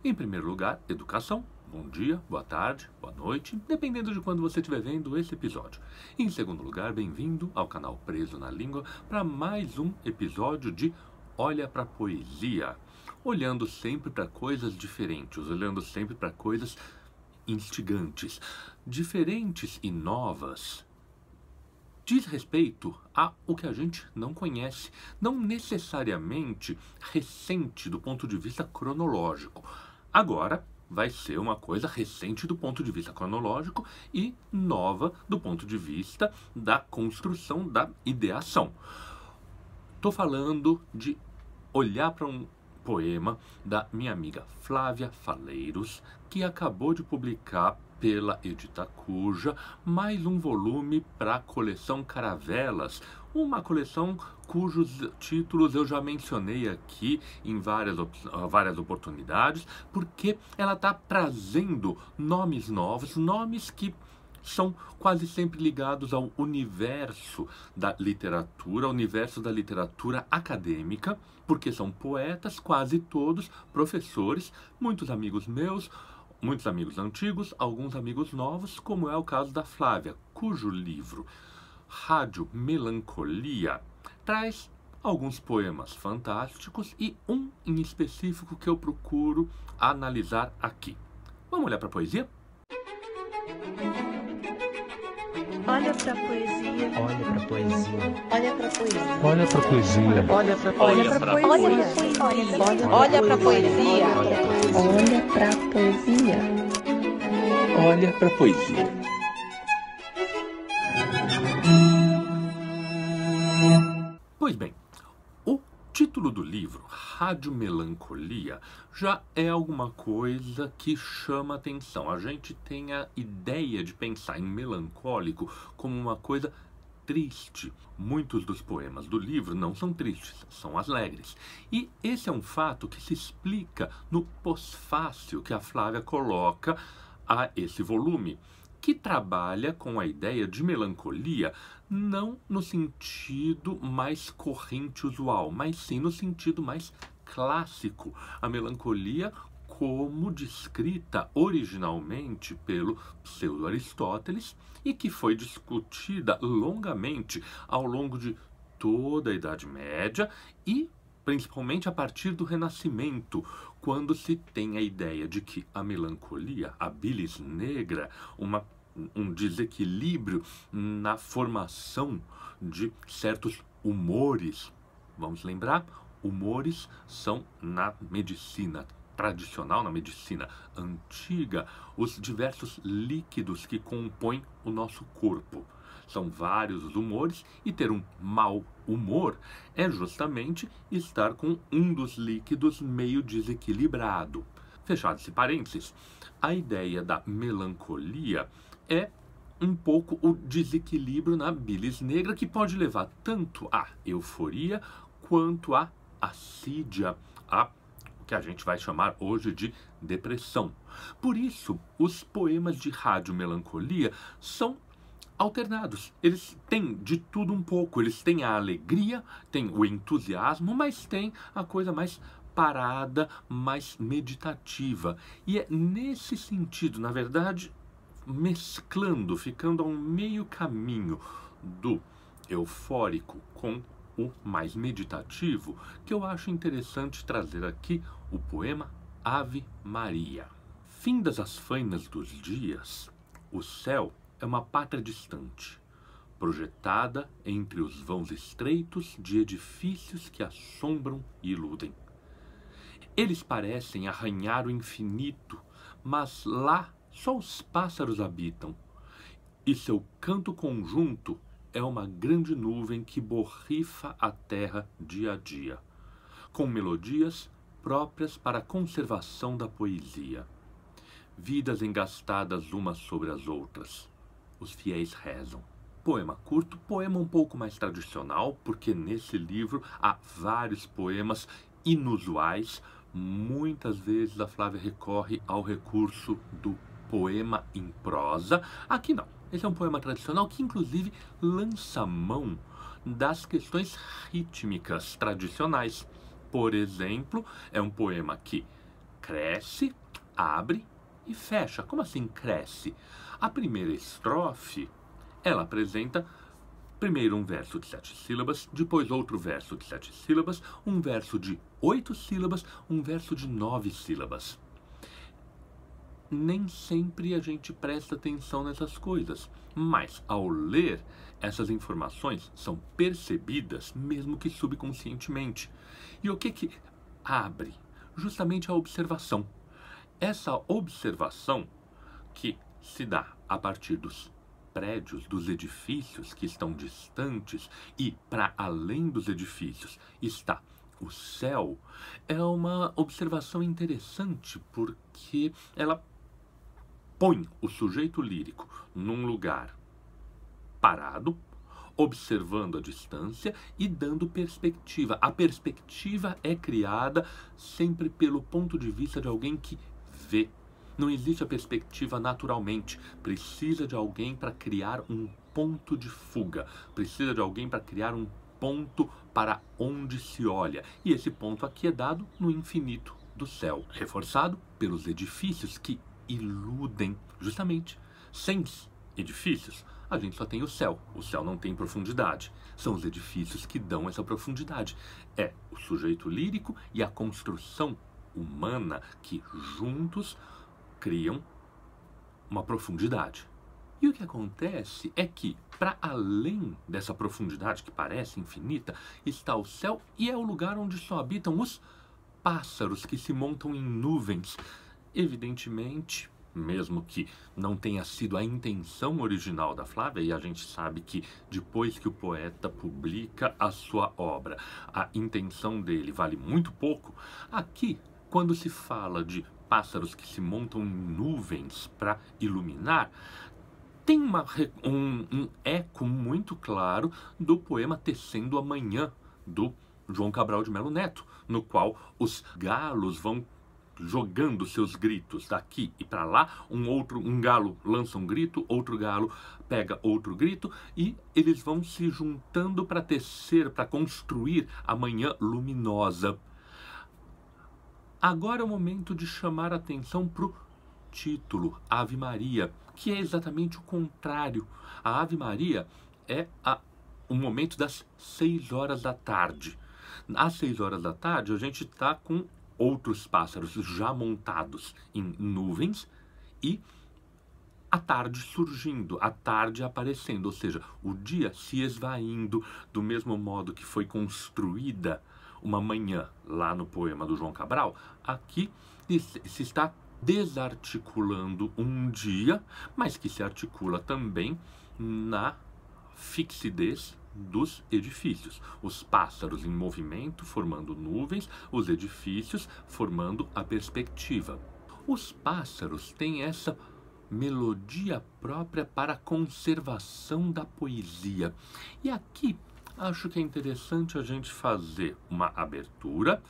Em primeiro lugar, educação. Bom dia, boa tarde, boa noite, dependendo de quando você estiver vendo esse episódio. Em segundo lugar, bem-vindo ao canal Preso na Língua para mais um episódio de Olha para a Poesia. Olhando sempre para coisas diferentes, olhando sempre para coisas instigantes, diferentes e novas. Diz respeito a o que a gente não conhece, não necessariamente recente do ponto de vista cronológico. Agora vai ser uma coisa recente do ponto de vista cronológico e nova do ponto de vista da construção da ideação. Estou falando de olhar para um poema da minha amiga Flávia Faleiros, que acabou de publicar pela Edita Cuja mais um volume para a coleção Caravelas, uma coleção cujos títulos eu já mencionei aqui em várias oportunidades, porque ela está trazendo nomes novos, nomes que são quase sempre ligados ao universo da literatura acadêmica, porque são poetas, quase todos professores, muitos amigos meus, muitos amigos antigos, alguns amigos novos, como é o caso da Flávia, cujo livro Rádio Melancolia traz alguns poemas fantásticos e um em específico que eu procuro analisar aqui. Vamos olhar para a poesia? Olha pra poesia. Olha pra poesia. Olha pra poesia. Olha pra poesia. Olha pra poesia. Olha pra poesia. Olha pra poesia. Olha pra poesia. Pois bem, o título do livro, Rádio Melancolia, já é alguma coisa que chama atenção. A gente tem a ideia de pensar em melancólico como uma coisa triste. Muitos dos poemas do livro não são tristes, são alegres. E esse é um fato que se explica no pós-fácil que a Flávia coloca a esse volume, que trabalha com a ideia de melancolia não no sentido mais corrente usual, mas sim no sentido mais clássico. A melancolia como descrita originalmente pelo pseudo-Aristóteles e que foi discutida longamente ao longo de toda a Idade Média e principalmente a partir do Renascimento, quando se tem a ideia de que a melancolia, a bilis negra, um desequilíbrio na formação de certos humores. Vamos lembrar? Humores são na medicina tradicional, na medicina antiga, os diversos líquidos que compõem o nosso corpo. São vários os humores e ter um mau humor é justamente estar com um dos líquidos meio desequilibrado. Fechado esse parênteses, a ideia da melancolia é um pouco o desequilíbrio na bilis negra que pode levar tanto à euforia quanto à assídia, a que a gente vai chamar hoje de depressão. Por isso, os poemas de Rádio Melancolia são alternados. Eles têm de tudo um pouco. Eles têm a alegria, têm o entusiasmo, mas têm a coisa mais parada, mais meditativa. E é nesse sentido, na verdade, mesclando, ficando a um meio caminho do eufórico com o mais meditativo, que eu acho interessante trazer aqui o poema Ave Maria. Findas as fainas dos dias, o céu é uma pátria distante, projetada entre os vãos estreitos de edifícios que assombram e iludem. Eles parecem arranhar o infinito, mas lá só os pássaros habitam, e seu canto conjunto é uma grande nuvem que borrifa a terra dia a dia, com melodias próprias para a conservação da poesia. Vidas engastadas umas sobre as outras. Os fiéis rezam. Poema curto, poema um pouco mais tradicional, porque nesse livro há vários poemas inusuais. Muitas vezes a Flávia recorre ao recurso do poema em prosa. Aqui não. Esse é um poema tradicional que inclusive lança mão das questões rítmicas tradicionais. Por exemplo, é um poema que cresce, abre e fecha. Como assim cresce? A primeira estrofe, ela apresenta primeiro um verso de 7 sílabas, depois outro verso de 7 sílabas, um verso de 8 sílabas, um verso de 9 sílabas. Nem sempre a gente presta atenção nessas coisas, mas ao ler, essas informações são percebidas, mesmo que subconscientemente. E o que abre? Justamente a observação. Essa observação que se dá a partir dos prédios, dos edifícios que estão distantes e para além dos edifícios está o céu, é uma observação interessante porque ela põe o sujeito lírico num lugar parado, observando a distância e dando perspectiva. A perspectiva é criada sempre pelo ponto de vista de alguém que vê. Não existe a perspectiva naturalmente. Precisa de alguém para criar um ponto de fuga. Precisa de alguém para criar um ponto para onde se olha. E esse ponto aqui é dado no infinito do céu, reforçado pelos edifícios que iludem justamente. Sem edifícios, a gente só tem o céu. O céu não tem profundidade. São os edifícios que dão essa profundidade. É o sujeito lírico e a construção humana que juntos criam uma profundidade. E o que acontece é que, para além dessa profundidade que parece infinita, está o céu e é o lugar onde só habitam os pássaros que se montam em nuvens. Evidentemente, mesmo que não tenha sido a intenção original da Flávia, e a gente sabe que depois que o poeta publica a sua obra, a intenção dele vale muito pouco, aqui, quando se fala de pássaros que se montam em nuvens para iluminar, tem um eco muito claro do poema Tecendo a Manhã, do João Cabral de Melo Neto, no qual os galos vão jogando seus gritos daqui e para lá, um galo lança um grito, outro galo pega outro grito e eles vão se juntando para tecer, para construir a manhã luminosa. Agora é o momento de chamar a atenção para o título, Ave Maria, que é exatamente o contrário. A Ave Maria é o momento das 6 horas da tarde. Às 6 horas da tarde, a gente está com outros pássaros já montados em nuvens e a tarde surgindo, a tarde aparecendo, ou seja, o dia se esvaindo do mesmo modo que foi construída uma manhã lá no poema do João Cabral. Aqui se está desarticulando um dia, mas que se articula também na fixidez dos edifícios. Os pássaros em movimento formando nuvens, os edifícios formando a perspectiva. Os pássaros têm essa melodia própria para a conservação da poesia. E aqui acho que é interessante a gente fazer uma abertura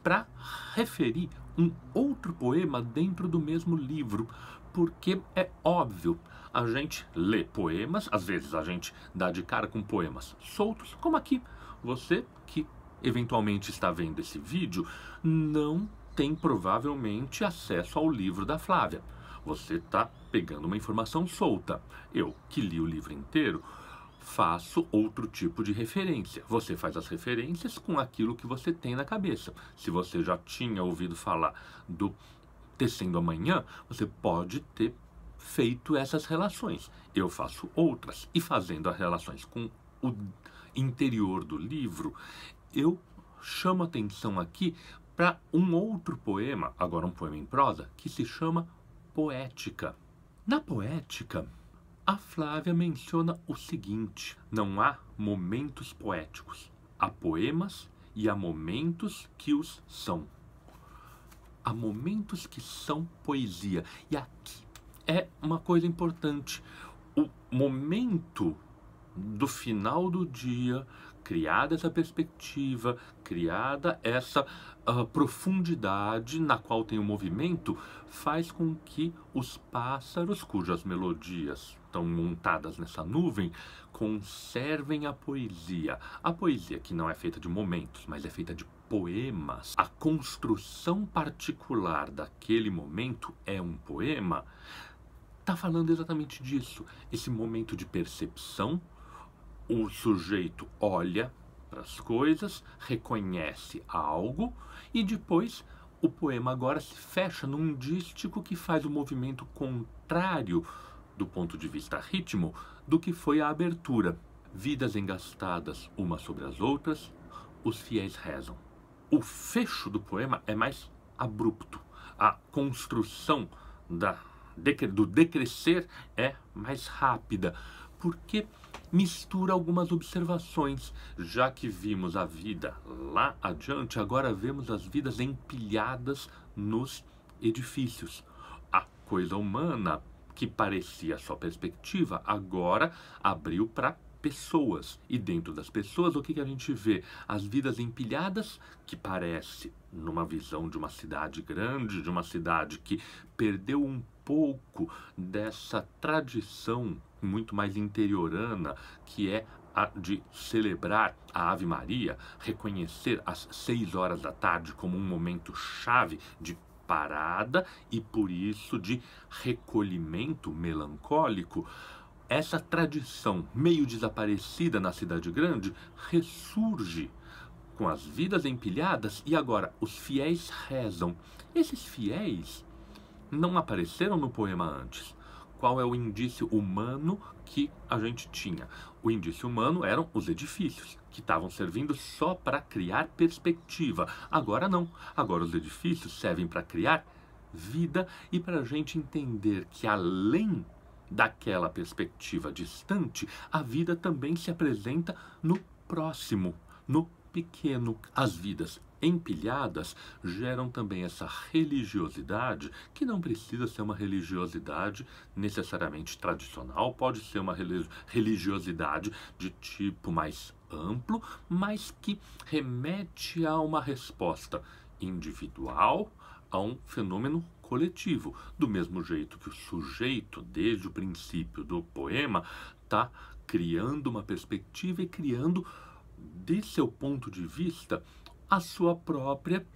para referir um outro poema dentro do mesmo livro, porque é óbvio, a gente lê poemas, às vezes a gente dá de cara com poemas soltos, como aqui. Você que eventualmente está vendo esse vídeo não tem provavelmente acesso ao livro da Flávia. Você está pegando uma informação solta. Eu, que li o livro inteiro, faço outro tipo de referência. Você faz as referências com aquilo que você tem na cabeça. Se você já tinha ouvido falar do Tecendo a Manhã, você pode ter feito essas relações. Eu faço outras. E fazendo as relações com o interior do livro, eu chamo atenção aqui para um outro poema, agora um poema em prosa, que se chama Poética. Na Poética, a Flávia menciona o seguinte: não há momentos poéticos, há poemas e há momentos que os são. Há momentos que são poesia. E aqui é uma coisa importante. O momento do final do dia, criada essa perspectiva, criada essa profundidade na qual tem o movimento, faz com que os pássaros, cujas melodias estão montadas nessa nuvem, conservem a poesia. A poesia que não é feita de momentos, mas é feita de poemas, a construção particular daquele momento é um poema, está falando exatamente disso. Esse momento de percepção, o sujeito olha para as coisas, reconhece algo e depois o poema agora se fecha num dístico que faz o movimento contrário do ponto de vista ritmo do que foi a abertura. Vidas engastadas umas sobre as outras, os fiéis rezam. O fecho do poema é mais abrupto. A construção do decrescer é mais rápida, porque mistura algumas observações. Já que vimos a vida lá adiante, agora vemos as vidas empilhadas nos edifícios. A coisa humana, que parecia só perspectiva, agora abriu para pessoas. E dentro das pessoas, o que a gente vê? As vidas empilhadas, que parece, numa visão de uma cidade grande, de uma cidade que perdeu um pouco dessa tradição muito mais interiorana, que é a de celebrar a Ave Maria, reconhecer as 6 horas da tarde como um momento chave de parada e, por isso, de recolhimento melancólico. Essa tradição meio desaparecida na cidade grande ressurge com as vidas empilhadas e agora os fiéis rezam. Esses fiéis não apareceram no poema antes. Qual é o indício humano que a gente tinha? O indício humano eram os edifícios, que estavam servindo só para criar perspectiva. Agora não. Agora os edifícios servem para criar vida e para a gente entender que além daquela perspectiva distante, a vida também se apresenta no próximo, no pequeno. As vidas empilhadas geram também essa religiosidade, que não precisa ser uma religiosidade necessariamente tradicional, pode ser uma religiosidade de tipo mais amplo, mas que remete a uma resposta individual a um fenômeno coletivo, do mesmo jeito que o sujeito, desde o princípio do poema, está criando uma perspectiva e criando, de seu ponto de vista, a sua própria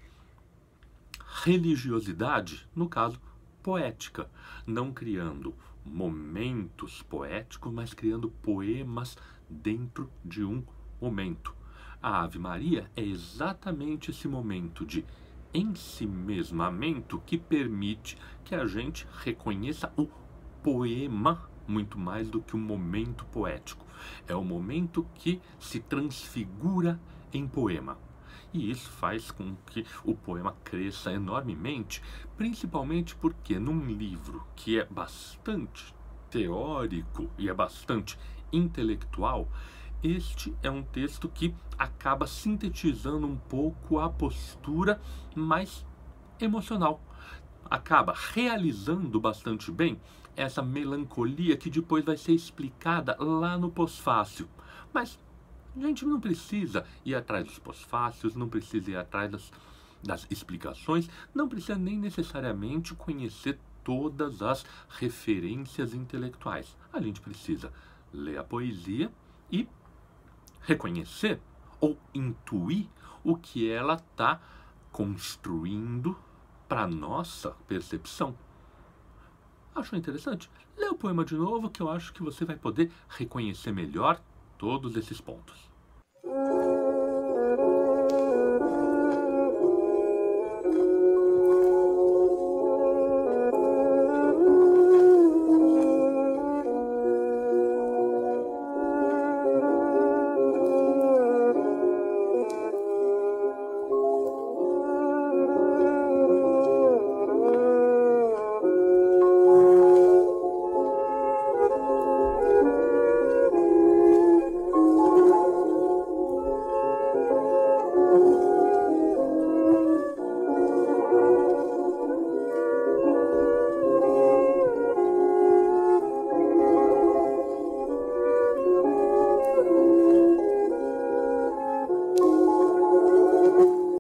religiosidade, no caso, poética, não criando momentos poéticos, mas criando poemas dentro de um momento. A Ave Maria é exatamente esse momento de ensimesmamento que permite que a gente reconheça o poema muito mais do que o momento poético. É o momento que se transfigura em poema. E isso faz com que o poema cresça enormemente, principalmente porque num livro que é bastante teórico e é bastante intelectual, este é um texto que acaba sintetizando um pouco a postura mais emocional. Acaba realizando bastante bem essa melancolia que depois vai ser explicada lá no pós-fácil. Mas a gente não precisa ir atrás dos pós-fácios, não precisa ir atrás das explicações, não precisa nem necessariamente conhecer todas as referências intelectuais. A gente precisa ler a poesia e reconhecer ou intuir o que ela está construindo para nossa percepção. Achou interessante? Lê o poema de novo que eu acho que você vai poder reconhecer melhor todos esses pontos.